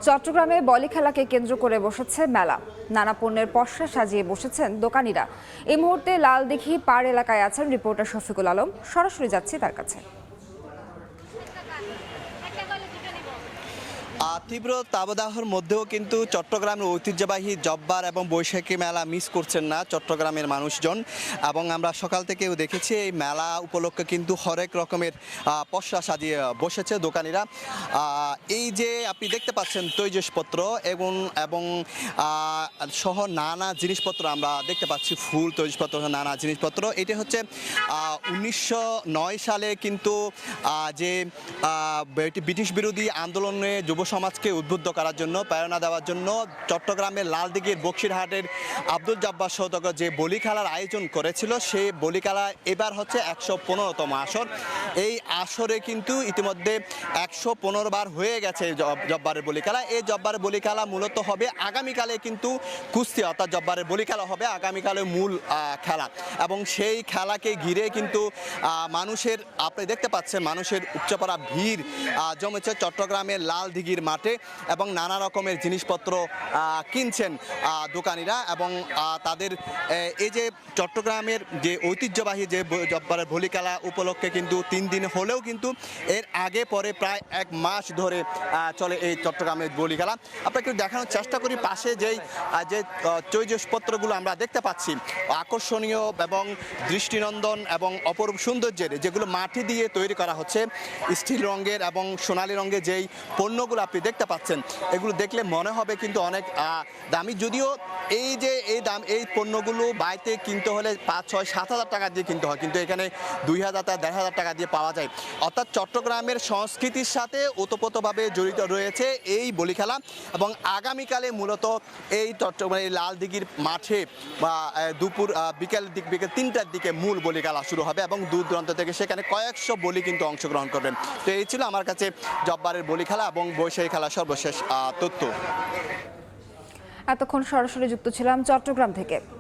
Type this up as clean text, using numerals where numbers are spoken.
চট্টগ্রামে বলি খেলাকে কেন্দ্র করে বসেছে মেলা। নানা পণ্যের পসরা সাজিয়ে বসেছেন দোকানিরা। এই মুহূর্তে লালদিঘি পাড় এলাকায় আছেন রিপোর্টার শফিকুল আলম। সরাসরি যাচ্ছি তার কাছে। তীব্র তাপদাহের মধ্যেও কিন্তু চট্টগ্রামের ঐতিহ্যবাহী জব্বার এবং বৈশাখী মেলা মিস করছেন না চট্টগ্রামের মানুষজন। এবং আমরা সকাল থেকেও দেখেছি এই মেলা উপলক্ষে কিন্তু হরেক রকমের পসরা সাজিয়ে বসেছে দোকানিরা। এই যে আপনি দেখতে পাচ্ছেন তৈজসপত্র এবং সহ নানা জিনিসপত্র আমরা দেখতে পাচ্ছি, ফুল তৈজসপত্র নানা জিনিসপত্র। এটি হচ্ছে 1909 সালে কিন্তু যে ব্রিটিশ বিরোধী আন্দোলনে যুব সমাজকে উদ্বুদ্ধ করার জন্য, প্রেরণা দেওয়ার জন্য চট্টগ্রামের লালদিঘির বক্সিরহাটের আব্দুল জব্বার সওদাগর যে বলি খেলার আয়োজন করেছিল, সেই বলি খেলা এবার হচ্ছে 115তম আসর। এই আসরে কিন্তু ইতিমধ্যে 115 বার হয়ে গেছে জব্বারের বলি খেলা। এই জব্বারের বলি খেলা মূলত হবে আগামীকালে, কিন্তু কুস্তি অর্থাৎ জব্বারের বলি খেলা হবে আগামীকালে মূল খেলা। এবং সেই খেলাকে ঘিরে কিন্তু মানুষের, আপনি দেখতে পাচ্ছেন মানুষের উপচে পড়া ভিড় জমেছে চট্টগ্রামের লালদিঘির মাঠে। এবং নানা রকমের জিনিসপত্র কিনছেন দোকানিরা। এবং তাদের এই যে চট্টগ্রামের যে ঐতিহ্যবাহী যে জব্বারের বলি খেলা উপলক্ষে কিন্তু 3 দিন হলেও কিন্তু এর আগে পরে প্রায় 1 মাস ধরে চলে এই চট্টগ্রামের বলি খেলা। আপনাকে দেখানোর চেষ্টা করি পাশে যে তৈজসপত্রগুলো আমরা দেখতে পাচ্ছি, আকর্ষণীয় এবং দৃষ্টিনন্দন এবং অপরূপ সৌন্দর্যের, যেগুলো মাটি দিয়ে তৈরি করা হচ্ছে, স্টিল রঙের এবং সোনালী রঙের যেই পণ্যগুলো আপনি দেখতে পাচ্ছেন, এগুলো দেখলে মনে হবে কিন্তু অনেক দামি। যদিও এই পণ্যগুলো বাড়িতে কিনতে হলে 5, 6, 7 হাজার টাকা দিয়ে কিনতে হয়, কিন্তু এখানে 2000, 1500 টাকা দিয়ে পাওয়া যায়। অর্থাৎ চট্টগ্রামের সংস্কৃতির সাথে ওতপ্রোতভাবে জড়িত রয়েছে এই বলি খেলা। এবং আগামীকালে মূলত এই চট্টগ্রামের লালদিঘির মাঠে বা বিকেল 3টার দিকে মূল বলি খেলা শুরু হবে এবং দূর দূরান্ত থেকে সেখানে কয়েকশো বলি কিন্তু অংশগ্রহণ করবেন। তো এই ছিল আমার কাছে জব্বারের বলি খেলা এবং বৈশাখী খেলা সর্বশেষ তথ্য। এতক্ষণ সরাসরি যুক্ত ছিলাম চট্টগ্রাম থেকে।